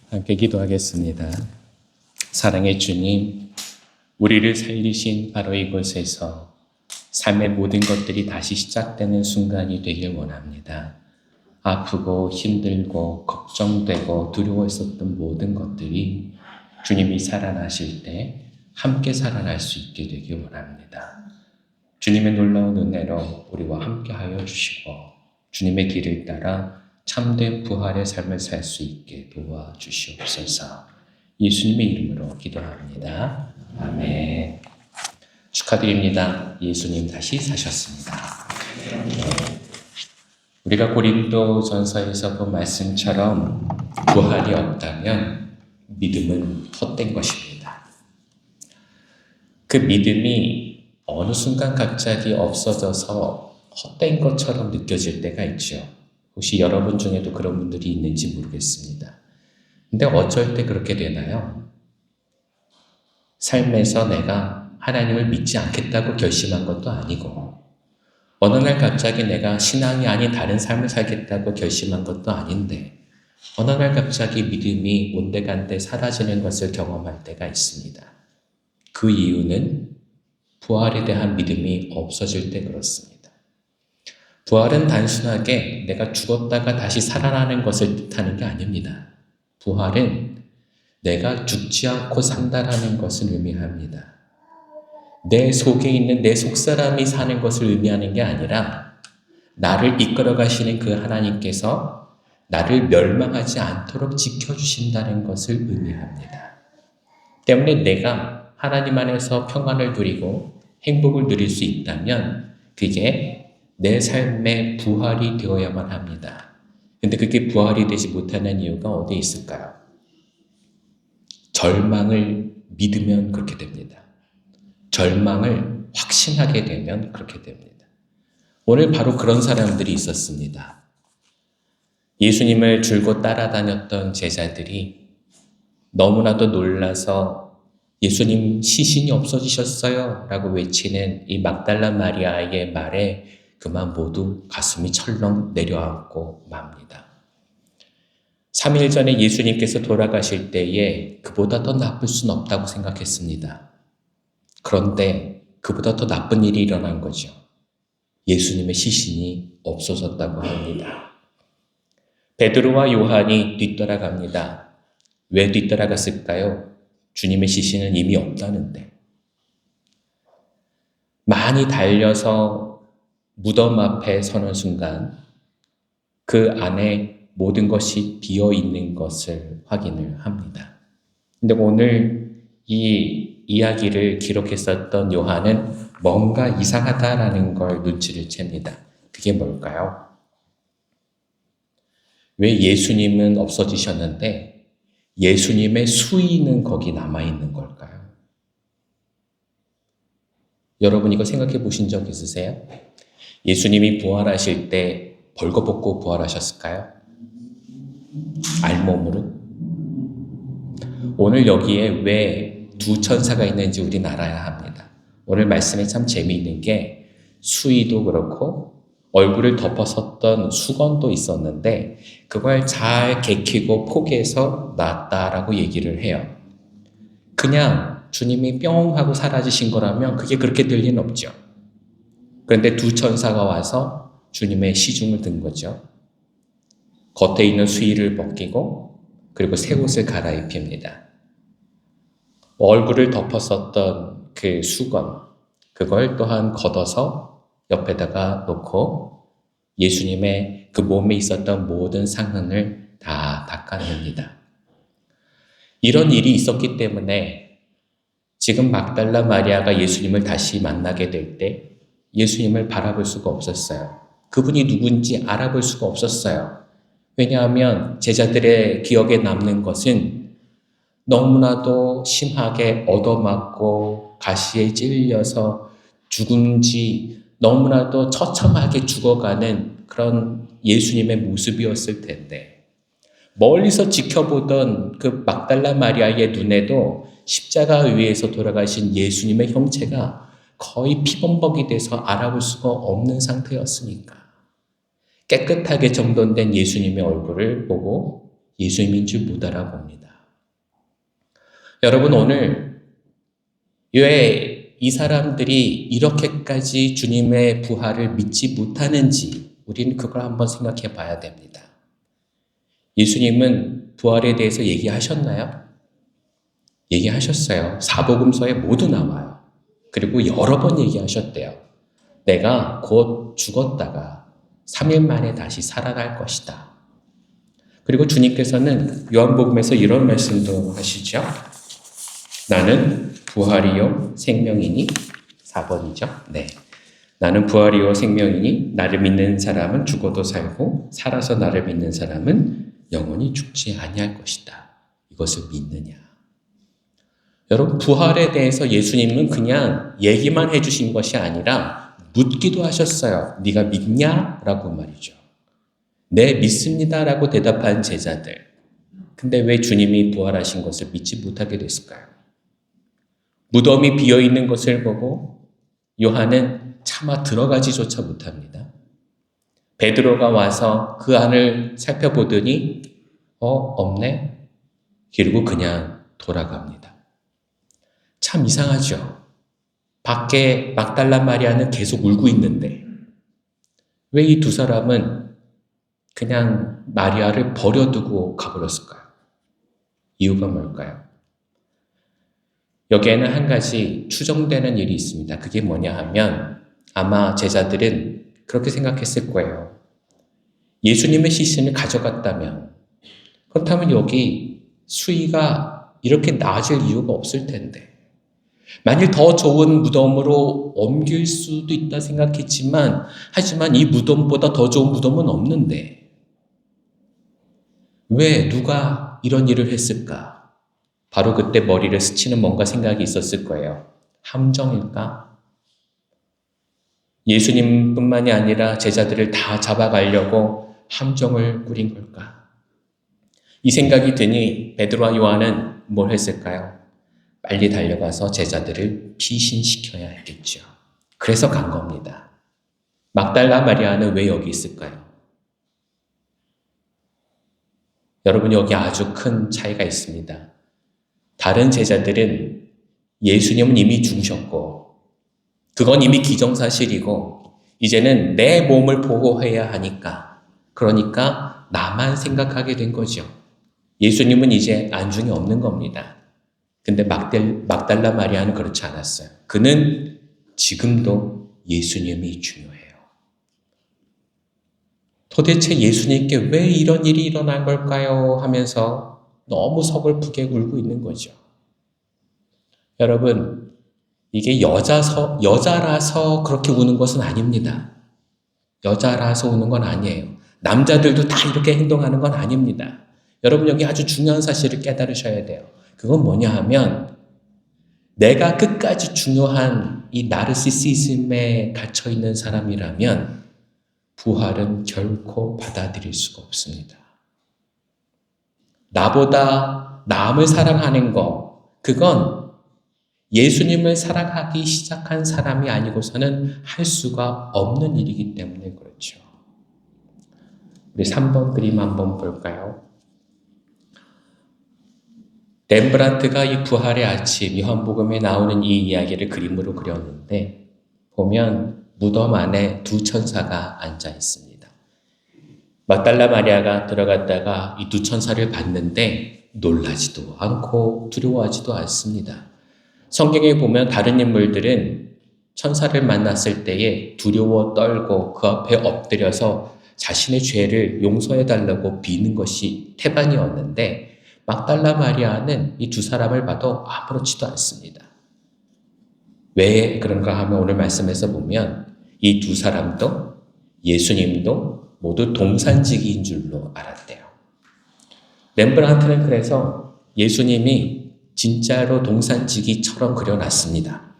함께 기도하겠습니다. 사랑의 주님, 우리를 살리신 바로 이곳에서 삶의 모든 것들이 다시 시작되는 순간이 되길 원합니다. 아프고 힘들고 걱정되고 두려워했었던 모든 것들이 주님이 살아나실 때 함께 살아날 수 있게 되길 원합니다. 주님의 놀라운 은혜로 우리와 함께하여 주시고 주님의 길을 따라 참된 부활의 삶을 살 수 있게 도와주시옵소서. 예수님의 이름으로 기도합니다. 아멘. 축하드립니다. 예수님 다시 사셨습니다. 우리가 고린도전서에서 본 말씀처럼 부활이 없다면 믿음은 헛된 것입니다. 그 믿음이 어느 순간 갑자기 없어져서 헛된 것처럼 느껴질 때가 있죠. 혹시 여러분 중에도 그런 분들이 있는지 모르겠습니다. 근데 어쩔 때 그렇게 되나요? 삶에서 내가 하나님을 믿지 않겠다고 결심한 것도 아니고 어느 날 갑자기 내가 신앙이 아닌 다른 삶을 살겠다고 결심한 것도 아닌데 어느 날 갑자기 믿음이 온데간데 사라지는 것을 경험할 때가 있습니다. 그 이유는 부활에 대한 믿음이 없어질 때 그렇습니다. 부활은 단순하게 내가 죽었다가 다시 살아나는 것을 뜻하는 게 아닙니다. 부활은 내가 죽지 않고 산다라는 것을 의미합니다. 내 속에 있는 내 속사람이 사는 것을 의미하는 게 아니라 나를 이끌어 가시는 그 하나님께서 나를 멸망하지 않도록 지켜주신다는 것을 의미합니다. 때문에 내가 하나님 안에서 평안을 누리고 행복을 누릴 수 있다면 그게 내 삶의 부활이 되어야만 합니다. 근데 그게 부활이 되지 못하는 이유가 어디에 있을까요? 절망을 믿으면 그렇게 됩니다. 절망을 확신하게 되면 그렇게 됩니다. 오늘 바로 그런 사람들이 있었습니다. 예수님을 줄곧 따라다녔던 제자들이 너무나도 놀라서 예수님 시신이 없어지셨어요 라고 외치는 이 막달라 마리아의 말에 그만 모두 가슴이 철렁 내려앉고 맙니다. 3일 전에 예수님께서 돌아가실 때에 그보다 더 나쁠 수는 없다고 생각했습니다. 그런데 그보다 더 나쁜 일이 일어난 거죠. 예수님의 시신이 없어졌다고 합니다. 베드로와 요한이 뒤따라갑니다. 왜 뒤따라갔을까요? 주님의 시신은 이미 없다는데. 많이 달려서 무덤 앞에 서는 순간 그 안에 모든 것이 비어 있는 것을 확인을 합니다. 근데 오늘 이 이야기를 기록했었던 요한은 뭔가 이상하다라는 걸 눈치를 챕니다. 그게 뭘까요? 왜 예수님은 없어지셨는데 예수님의 수의는 거기 남아있는 걸까요? 여러분 이거 생각해 보신 적 있으세요? 예수님이 부활하실 때 벌거벗고 부활하셨을까요? 알몸으로? 오늘 여기에 왜 두 천사가 있는지 우리는 알아야 합니다. 오늘 말씀에 참 재미있는 게 수의도 그렇고 얼굴을 덮어섰던 수건도 있었는데 그걸 잘 개키고 포개서 놨다라고 얘기를 해요. 그냥 주님이 뿅 하고 사라지신 거라면 그게 그렇게 될 리는 없죠. 그런데 두 천사가 와서 주님의 시중을 든 거죠. 겉에 있는 수의를 벗기고 그리고 새 옷을 갈아입힙니다. 얼굴을 덮었었던 그 수건, 그걸 또한 걷어서 옆에다가 놓고 예수님의 그 몸에 있었던 모든 상흔을 다 닦아냅니다. 이런 일이 있었기 때문에 지금 막달라 마리아가 예수님을 다시 만나게 될 때 예수님을 바라볼 수가 없었어요. 그분이 누군지 알아볼 수가 없었어요. 왜냐하면 제자들의 기억에 남는 것은 너무나도 심하게 얻어맞고 가시에 찔려서 죽은지 너무나도 처참하게 죽어가는 그런 예수님의 모습이었을 텐데 멀리서 지켜보던 그 막달라 마리아의 눈에도 십자가 위에서 돌아가신 예수님의 형체가 거의 피범벅이 돼서 알아볼 수가 없는 상태였으니까 깨끗하게 정돈된 예수님의 얼굴을 보고 예수님인 줄 못 알아봅니다. 여러분, 오늘 왜 이 사람들이 이렇게까지 주님의 부활을 믿지 못하는지 우리는 그걸 한번 생각해 봐야 됩니다. 예수님은 부활에 대해서 얘기하셨나요? 얘기하셨어요. 사복음서에 모두 나와요. 그리고 여러 번 얘기하셨대요. 내가 곧 죽었다가 3일 만에 다시 살아날 것이다. 그리고 주님께서는 요한복음에서 이런 말씀도 하시죠. 나는 부활이요 생명이니 4번이죠. 네. 나는 부활이요 생명이니 나를 믿는 사람은 죽어도 살고 살아서 나를 믿는 사람은 영원히 죽지 아니할 것이다. 이것을 믿느냐? 여러분, 부활에 대해서 예수님은 그냥 얘기만 해주신 것이 아니라 묻기도 하셨어요. 네가 믿냐? 라고 말이죠. 네, 믿습니다라고 대답한 제자들. 근데 왜 주님이 부활하신 것을 믿지 못하게 됐을까요? 무덤이 비어있는 것을 보고 요한은 차마 들어가지조차 못합니다. 베드로가 와서 그 안을 살펴보더니 없네? 그리고 그냥 돌아갑니다. 참 이상하죠. 밖에 막달라 마리아는 계속 울고 있는데 왜 이 두 사람은 그냥 마리아를 버려두고 가버렸을까요? 이유가 뭘까요? 여기에는 한 가지 추정되는 일이 있습니다. 그게 뭐냐 하면 아마 제자들은 그렇게 생각했을 거예요. 예수님의 시신을 가져갔다면 그렇다면 여기 수위가 이렇게 나아질 이유가 없을 텐데 만일 더 좋은 무덤으로 옮길 수도 있다 생각했지만 하지만 이 무덤보다 더 좋은 무덤은 없는데 왜 누가 이런 일을 했을까? 바로 그때 머리를 스치는 뭔가 생각이 있었을 거예요. 함정일까? 예수님뿐만이 아니라 제자들을 다 잡아가려고 함정을 꾸린 걸까? 이 생각이 드니 베드로와 요한은 뭘 했을까요? 빨리 달려가서 제자들을 피신시켜야 했겠죠. 그래서 간 겁니다. 막달라 마리아는 왜 여기 있을까요? 여러분, 여기 아주 큰 차이가 있습니다. 다른 제자들은 예수님은 이미 죽으셨고 그건 이미 기정사실이고 이제는 내 몸을 보호해야 하니까 그러니까 나만 생각하게 된 거죠. 예수님은 이제 안중에 없는 겁니다. 근데 막달라 마리아는 그렇지 않았어요. 그는 지금도 예수님이 중요해요. 도대체 예수님께 왜 이런 일이 일어난 걸까요? 하면서 너무 서글프게 울고 있는 거죠. 여러분, 이게 여자라서 그렇게 우는 것은 아닙니다. 여자라서 우는 건 아니에요. 남자들도 다 이렇게 행동하는 건 아닙니다. 여러분, 여기 아주 중요한 사실을 깨달으셔야 돼요. 그건 뭐냐 하면 내가 끝까지 중요한 이 나르시시즘에 갇혀있는 사람이라면 부활은 결코 받아들일 수가 없습니다. 나보다 남을 사랑하는 거, 그건 예수님을 사랑하기 시작한 사람이 아니고서는 할 수가 없는 일이기 때문에 그렇죠. 우리 3번 그림 한번 볼까요? 렘브란트가 이 부활의 아침, 요한복음에 나오는 이 이야기를 그림으로 그렸는데 보면 무덤 안에 두 천사가 앉아 있습니다. 막달라 마리아가 들어갔다가 이 두 천사를 봤는데 놀라지도 않고 두려워하지도 않습니다. 성경에 보면 다른 인물들은 천사를 만났을 때에 두려워 떨고 그 앞에 엎드려서 자신의 죄를 용서해달라고 비는 것이 태반이었는데 막달라 마리아는 이 두 사람을 봐도 아무렇지도 않습니다. 왜 그런가 하면 오늘 말씀에서 보면 이 두 사람도 예수님도 모두 동산지기인 줄로 알았대요. 렘브란트는 그래서 예수님이 진짜로 동산지기처럼 그려놨습니다.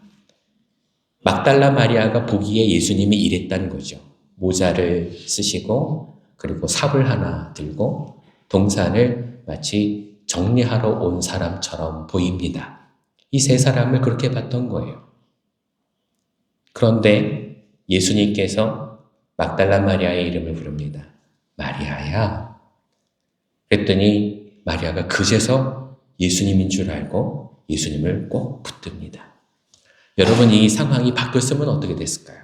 막달라 마리아가 보기에 예수님이 이랬다는 거죠. 모자를 쓰시고 그리고 삽을 하나 들고 동산을 마치 정리하러 온 사람처럼 보입니다. 이 세 사람을 그렇게 봤던 거예요. 그런데 예수님께서 막달라 마리아의 이름을 부릅니다. 마리아야. 그랬더니 마리아가 그제서 예수님인 줄 알고 예수님을 꼭 붙듭니다. 여러분, 이 상황이 바뀌었으면 어떻게 됐을까요?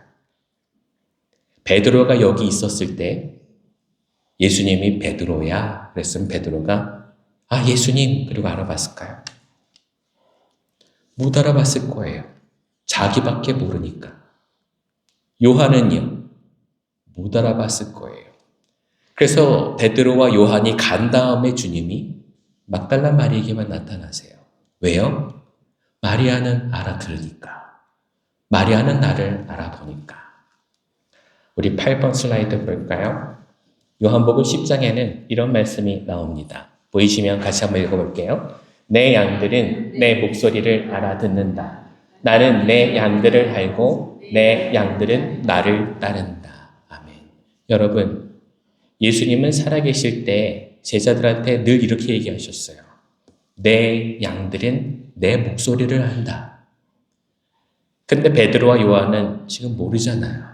베드로가 여기 있었을 때 예수님이 베드로야 그랬으면 베드로가 예수님 그리고 알아봤을까요? 못 알아봤을 거예요. 자기밖에 모르니까. 요한은요, 못 알아봤을 거예요. 그래서 베드로와 요한이 간 다음에 주님이 막달라 마리에게만 나타나세요. 왜요? 마리아는 알아들으니까. 마리아는 나를 알아보니까. 우리 8번 슬라이드 볼까요? 요한복음 10장에는 이런 말씀이 나옵니다. 보이시면 같이 한번 읽어볼게요. 내 양들은 내 목소리를 알아듣는다. 나는 내 양들을 알고 내 양들은 나를 따른다. 아멘. 여러분, 예수님은 살아계실 때 제자들한테 늘 이렇게 얘기하셨어요. 내 양들은 내 목소리를 안다. 근데 베드로와 요한은 지금 모르잖아요.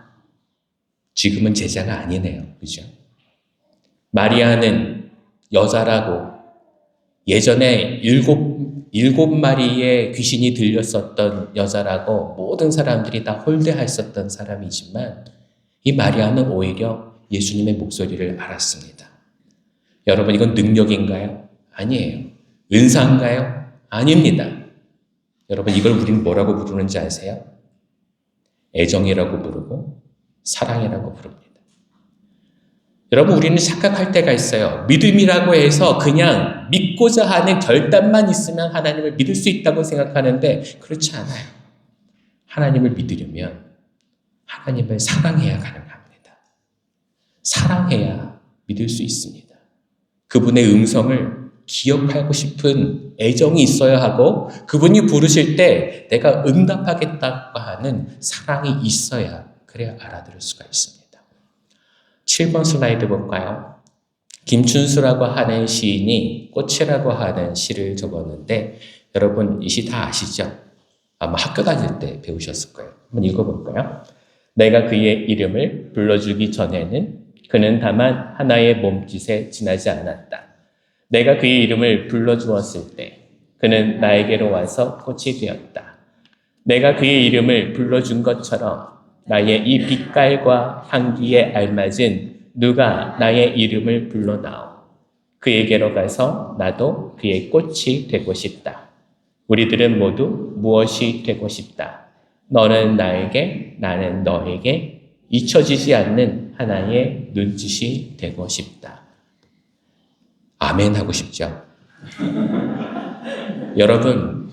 지금은 제자가 아니네요. 그죠? 마리아는 여자라고 예전에 일곱 마리의 귀신이 들렸었던 여자라고 모든 사람들이 다 홀대했었던 사람이지만 이 마리아는 오히려 예수님의 목소리를 알았습니다. 여러분, 이건 능력인가요? 아니에요. 은사인가요? 아닙니다. 여러분, 이걸 우리는 뭐라고 부르는지 아세요? 애정이라고 부르고 사랑이라고 부릅니다. 여러분, 우리는 착각할 때가 있어요. 믿음이라고 해서 그냥 믿고자 하는 결단만 있으면 하나님을 믿을 수 있다고 생각하는데 그렇지 않아요. 하나님을 믿으려면 하나님을 사랑해야 가능합니다. 사랑해야 믿을 수 있습니다. 그분의 음성을 기억하고 싶은 애정이 있어야 하고 그분이 부르실 때 내가 응답하겠다고 하는 사랑이 있어야 그래야 알아들을 수가 있습니다. 7번 슬라이드 볼까요? 김춘수라고 하는 시인이 꽃이라고 하는 시를 적었는데 여러분, 이 시 다 아시죠? 아마 학교 다닐 때 배우셨을 거예요. 한번 읽어볼까요? 내가 그의 이름을 불러주기 전에는 그는 다만 하나의 몸짓에 지나지 않았다. 내가 그의 이름을 불러주었을 때 그는 나에게로 와서 꽃이 되었다. 내가 그의 이름을 불러준 것처럼 나의 이 빛깔과 향기에 알맞은 누가 나의 이름을 불러다오. 그에게로 가서 나도 그의 꽃이 되고 싶다. 우리들은 모두 무엇이 되고 싶다. 너는 나에게, 나는 너에게 잊혀지지 않는 하나의 눈짓이 되고 싶다. 아멘 하고 싶죠? 여러분,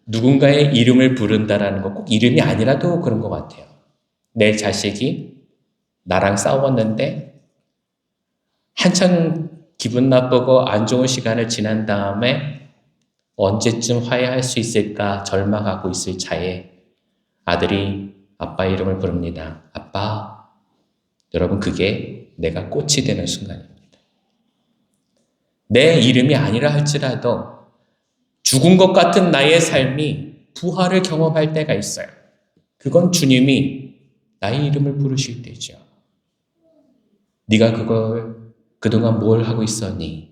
누군가의 이름을 부른다라는 거 꼭 이름이 아니라도 그런 것 같아요. 내 자식이 나랑 싸웠는데 한참 기분 나쁘고 안 좋은 시간을 지난 다음에 언제쯤 화해할 수 있을까 절망하고 있을 차에 아들이 아빠 이름을 부릅니다. 아빠. 여러분, 그게 내가 꽃이 되는 순간입니다. 내 이름이 아니라 할지라도 죽은 것 같은 나의 삶이 부활을 경험할 때가 있어요. 그건 주님이 나의 이름을 부르실 때죠. 네가 그걸 그동안 뭘 하고 있었니?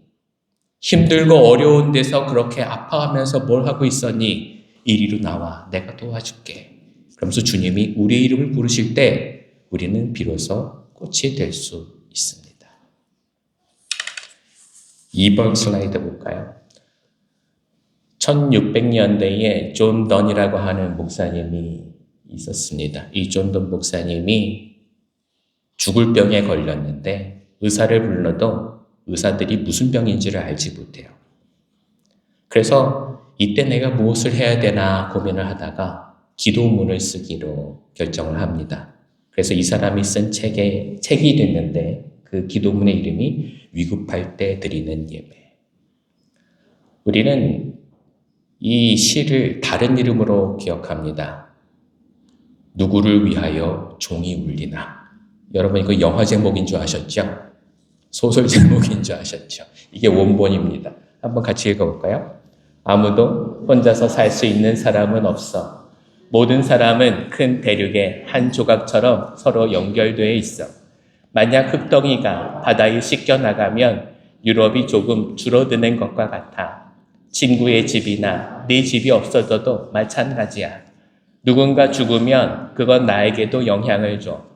힘들고 어려운 데서 그렇게 아파하면서 뭘 하고 있었니? 이리로 나와. 내가 도와줄게. 그러면서 주님이 우리의 이름을 부르실 때 우리는 비로소 꽃이 될 수 있습니다. 2번 슬라이드 볼까요? 1600년대에 존 던이라고 하는 목사님이 있었습니다. 이 존 던 목사님이 죽을 병에 걸렸는데 의사를 불러도 의사들이 무슨 병인지를 알지 못해요. 그래서 이때 내가 무엇을 해야 되나 고민을 하다가 기도문을 쓰기로 결정을 합니다. 그래서 이 사람이 쓴 책이 됐는데 그 기도문의 이름이 위급할 때 드리는 예배. 우리는 이 시를 다른 이름으로 기억합니다. 누구를 위하여 종이 울리나. 여러분, 이거 영화 제목인 줄 아셨죠? 소설 제목인 줄 아셨죠? 이게 원본입니다. 한번 같이 읽어볼까요? 아무도 혼자서 살 수 있는 사람은 없어. 모든 사람은 큰 대륙의 한 조각처럼 서로 연결되어 있어. 만약 흙덩이가 바다에 씻겨 나가면 유럽이 조금 줄어드는 것과 같아. 친구의 집이나 네 집이 없어져도 마찬가지야. 누군가 죽으면 그건 나에게도 영향을 줘.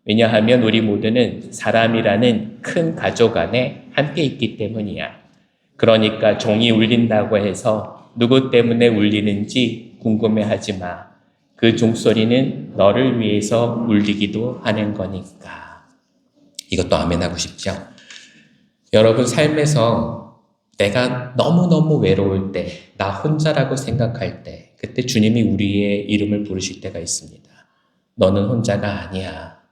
왜냐하면 우리 모두는 사람이라는 큰 가족 안에 함께 있기 때문이야. 그러니까 종이 울린다고 해서 누구 때문에 울리는지 궁금해하지 마. 그 종소리는 너를 위해서 울리기도 하는 거니까. 이것도 아멘하고 싶죠? 여러분 삶에서 내가 너무너무 외로울 때, 나 혼자라고 생각할 때, 그때 주님이 우리의 이름을 부르실 때가 있습니다. 너는 혼자가 아니야.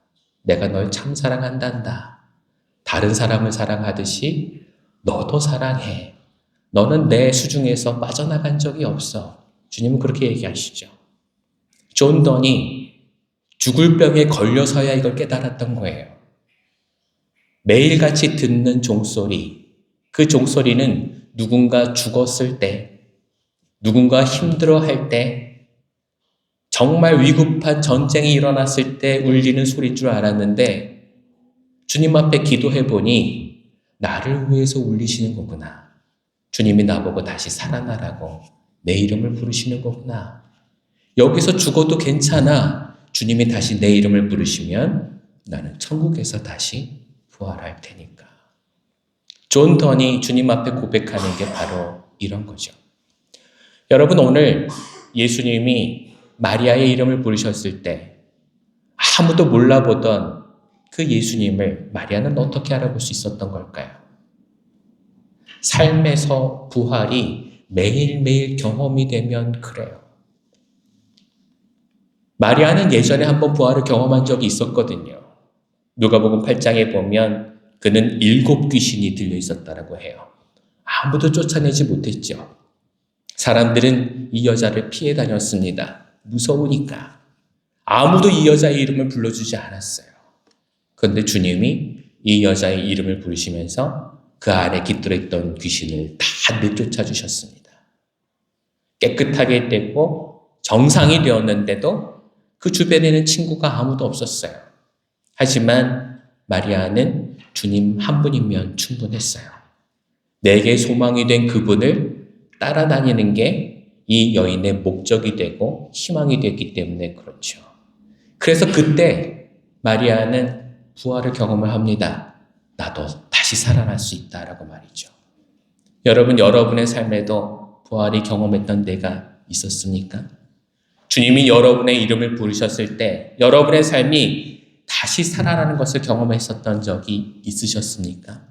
내가 널 참 사랑한단다. 다른 사람을 사랑하듯이 너도 사랑해. 너는 내 수중에서 빠져나간 적이 없어. 주님은 그렇게 얘기하시죠. 존 던이 죽을 병에 걸려서야 이걸 깨달았던 거예요. 매일같이 듣는 종소리, 그 종소리는 누군가 죽었을 때, 누군가 힘들어할 때, 정말 위급한 전쟁이 일어났을 때 울리는 소리인 줄 알았는데 주님 앞에 기도해보니 나를 위해서 울리시는 거구나. 주님이 나보고 다시 살아나라고 내 이름을 부르시는 거구나. 여기서 죽어도 괜찮아. 주님이 다시 내 이름을 부르시면 나는 천국에서 다시 부활할 테니까. 존 던이 주님 앞에 고백하는 게 바로 이런 거죠. 여러분 오늘 예수님이 마리아의 이름을 부르셨을 때 아무도 몰라보던 그 예수님을 마리아는 어떻게 알아볼 수 있었던 걸까요? 삶에서 부활이 매일매일 경험이 되면 그래요. 마리아는 예전에 한번 부활을 경험한 적이 있었거든요. 누가복음 8장에 보면 그는 7 귀신이 들려 있었다라고 해요. 아무도 쫓아내지 못했죠. 사람들은 이 여자를 피해 다녔습니다. 무서우니까. 아무도 이 여자의 이름을 불러주지 않았어요. 그런데 주님이 이 여자의 이름을 부르시면서 그 안에 깃들어 있던 귀신을 다 내쫓아 주셨습니다. 깨끗하게 되고 정상이 되었는데도 그 주변에는 친구가 아무도 없었어요. 하지만 마리아는 주님 한 분이면 충분했어요. 내게 소망이 된 그분을 따라다니는 게 이 여인의 목적이 되고 희망이 됐기 때문에 그렇죠. 그래서 그때 마리아는 부활을 경험을 합니다. 나도 다시 살아날 수 있다라고 말이죠. 여러분, 여러분의 삶에도 부활이 경험했던 때가 있었습니까? 주님이 여러분의 이름을 부르셨을 때 여러분의 삶이 다시 살아나는 것을 경험했었던 적이 있으셨습니까?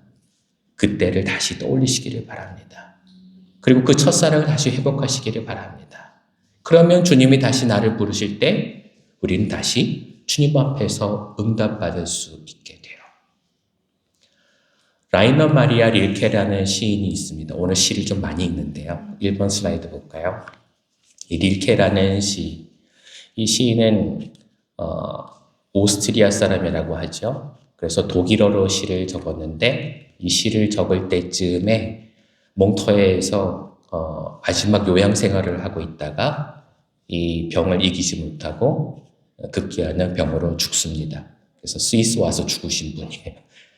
그때를 다시 떠올리시기를 바랍니다. 그리고 그 첫사랑을 다시 회복하시기를 바랍니다. 그러면 주님이 다시 나를 부르실 때 우리는 다시 주님 앞에서 응답받을 수 있게 돼요. 라이너 마리아 릴케라는 시인이 있습니다. 오늘 시를 좀 많이 읽는데요. 1번 슬라이드 볼까요? 이 릴케라는 이 시인은 오스트리아 사람이라고 하죠. 그래서 독일어로 시를 적었는데 이 시를 적을 때쯤에 몽터에서 마지막 요양 생활을 하고 있다가 이 병을 이기지 못하고 급기야는 병으로 죽습니다. 그래서 스위스 와서 죽으신 분이에요.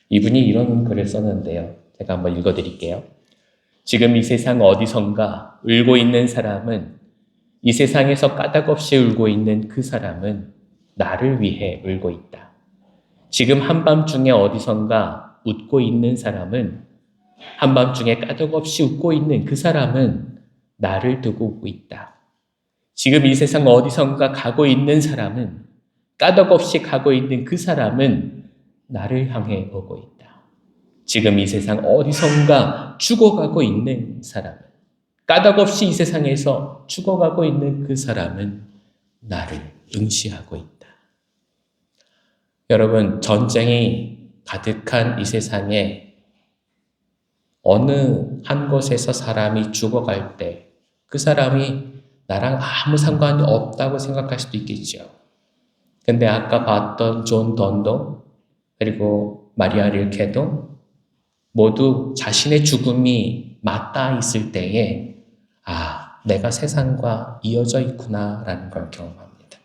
이분이 이런 글을 썼는데요. 제가 한번 읽어드릴게요. 지금 이 세상 어디선가 울고 있는 사람은, 이 세상에서 까닭없이 울고 있는 그 사람은 나를 위해 울고 있다. 지금 한밤중에 어디선가 웃고 있는 사람은, 한밤중에 까닭없이 웃고 있는 그 사람은 나를 두고 웃고 있다. 지금 이 세상 어디선가 가고 있는 사람은, 까닭없이 가고 있는 그 사람은 나를 향해 오고 있다. 지금 이 세상 어디선가 죽어가고 있는 사람은, 까닭없이 이 세상에서 죽어가고 있는 그 사람은 나를 응시하고 있다. 여러분, 전쟁이 가득한 이 세상에 어느 한 곳에서 사람이 죽어갈 때 그 사람이 나랑 아무 상관이 없다고 생각할 수도 있겠죠. 근데 아까 봤던 존 던도 그리고 마리아 릴케도 모두 자신의 죽음이 맞닿아 있을 때에 내가 세상과 이어져 있구나라는 걸 경험합니다.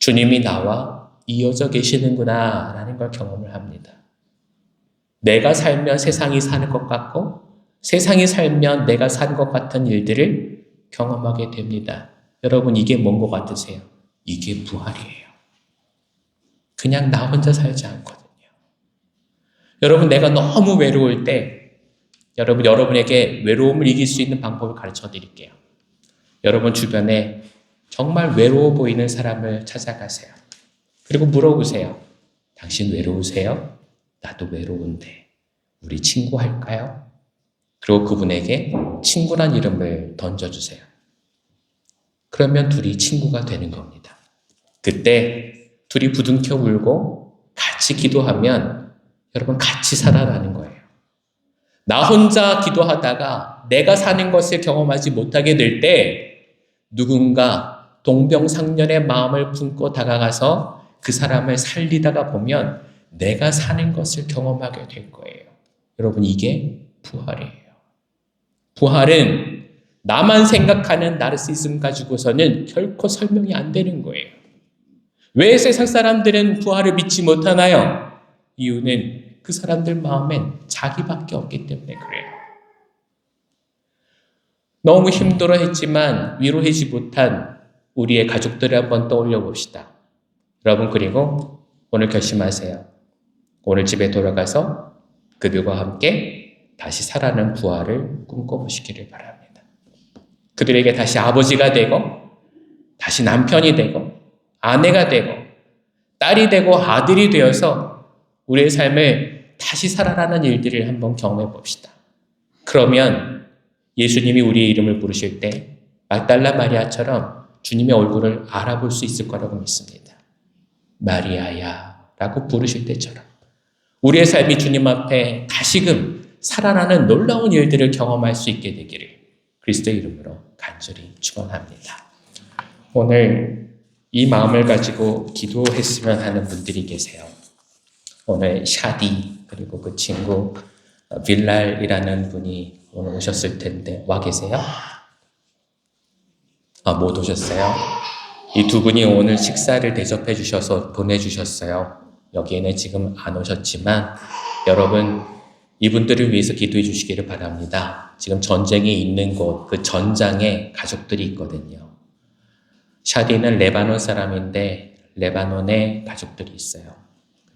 주님이 나와 이어져 계시는구나라는 걸 경험을 합니다. 내가 살면 세상이 사는 것 같고 세상이 살면 내가 산 것 같은 일들을 경험하게 됩니다. 여러분, 이게 뭔 것 같으세요? 이게 부활이에요. 그냥 나 혼자 살지 않거든요. 여러분, 내가 너무 외로울 때 여러분에게 외로움을 이길 수 있는 방법을 가르쳐 드릴게요. 여러분 주변에 정말 외로워 보이는 사람을 찾아가세요. 그리고 물어보세요. 당신 외로우세요? 나도 외로운데 우리 친구 할까요? 그리고 그분에게 친구란 이름을 던져주세요. 그러면 둘이 친구가 되는 겁니다. 그때 둘이 부둥켜 울고 같이 기도하면 여러분 같이 살아나는 거예요. 나 혼자 기도하다가 내가 사는 것을 경험하지 못하게 될 때 누군가 동병상련의 마음을 품고 다가가서 그 사람을 살리다가 보면 내가 사는 것을 경험하게 될 거예요. 여러분, 이게 부활이에요. 부활은 나만 생각하는 나르시즘 가지고서는 결코 설명이 안 되는 거예요. 왜 세상 사람들은 부활을 믿지 못하나요? 이유는 그 사람들 마음엔 자기밖에 없기 때문에 그래요. 너무 힘들어했지만 위로하지 못한 우리의 가족들을 한번 떠올려 봅시다. 여러분, 그리고 오늘 결심하세요. 오늘 집에 돌아가서 그들과 함께 다시 살아나는 부활을 꿈꿔보시기를 바랍니다. 그들에게 다시 아버지가 되고 다시 남편이 되고 아내가 되고 딸이 되고 아들이 되어서 우리의 삶을 다시 살아나는 일들을 한번 경험해 봅시다. 그러면 예수님이 우리의 이름을 부르실 때 막달라 마리아처럼 주님의 얼굴을 알아볼 수 있을 거라고 믿습니다. 마리아야 라고 부르실 때처럼 우리의 삶이 주님 앞에 다시금 살아나는 놀라운 일들을 경험할 수 있게 되기를 그리스도의 이름으로 간절히 축원합니다. 오늘 이 마음을 가지고 기도했으면 하는 분들이 계세요. 오늘 샤디 그리고 그 친구 빌랄이라는 분이 오늘 오셨을 텐데 와 계세요? 못 오셨어요? 이 두 분이 오늘 식사를 대접해 주셔서 보내주셨어요. 여기에는 지금 안 오셨지만 여러분 이분들을 위해서 기도해 주시기를 바랍니다. 지금 전쟁이 있는 곳, 그 전장에 가족들이 있거든요. 샤디는 레바논 사람인데 레바논에 가족들이 있어요.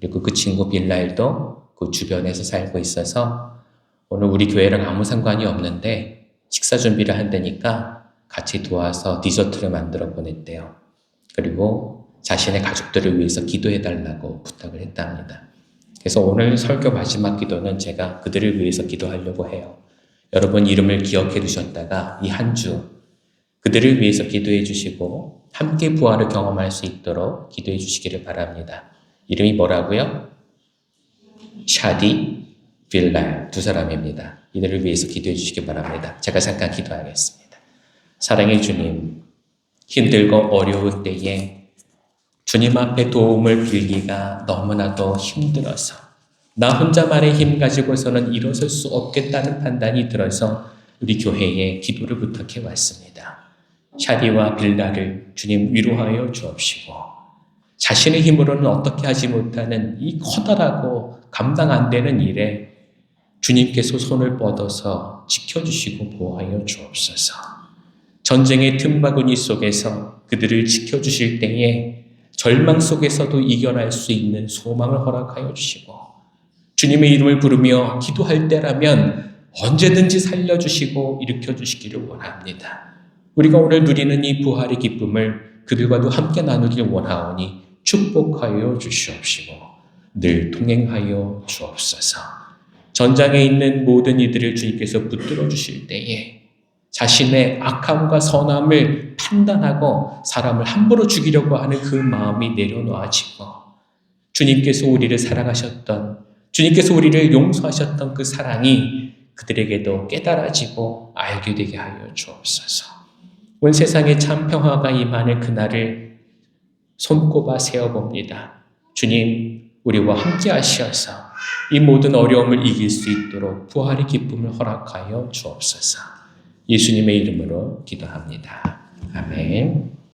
그리고 그 친구 빌랄도 그 주변에서 살고 있어서 오늘 우리 교회랑 아무 상관이 없는데 식사 준비를 한다니까 같이 도와서 디저트를 만들어 보냈대요. 그리고 자신의 가족들을 위해서 기도해달라고 부탁을 했답니다. 그래서 오늘 설교 마지막 기도는 제가 그들을 위해서 기도하려고 해요. 여러분 이름을 기억해 두셨다가 이 한 주 그들을 위해서 기도해 주시고 함께 부활을 경험할 수 있도록 기도해 주시기를 바랍니다. 이름이 뭐라고요? 샤디, 빌랄 두 사람입니다. 이들을 위해서 기도해 주시기 바랍니다. 제가 잠깐 기도하겠습니다. 사랑의 주님, 힘들고 어려운 때에 주님 앞에 도움을 빌기가 너무나도 힘들어서 나 혼자만의 힘 가지고서는 일어설 수 없겠다는 판단이 들어서 우리 교회에 기도를 부탁해 왔습니다. 샤디와 빌라를 주님 위로하여 주옵시고 자신의 힘으로는 어떻게 하지 못하는 이 커다랗고 감당 안 되는 일에 주님께서 손을 뻗어서 지켜주시고 보호하여 주옵소서. 전쟁의 틈바구니 속에서 그들을 지켜주실 때에 절망 속에서도 이겨낼 수 있는 소망을 허락하여 주시고 주님의 이름을 부르며 기도할 때라면 언제든지 살려주시고 일으켜주시기를 원합니다. 우리가 오늘 누리는 이 부활의 기쁨을 그들과도 함께 나누길 원하오니 축복하여 주시옵시고 늘 동행하여 주옵소서. 전장에 있는 모든 이들을 주님께서 붙들어 주실 때에 자신의 악함과 선함을 판단하고 사람을 함부로 죽이려고 하는 그 마음이 내려놓아지고 주님께서 우리를 사랑하셨던 주님께서 우리를 용서하셨던 그 사랑이 그들에게도 깨달아지고 알게 되게 하여 주옵소서. 온 세상에 참 평화가 임하는 그날을 손꼽아 세어봅니다. 주님, 우리와 함께 하시어서 이 모든 어려움을 이길 수 있도록 부활의 기쁨을 허락하여 주옵소서. 예수님의 이름으로 기도합니다. 아멘.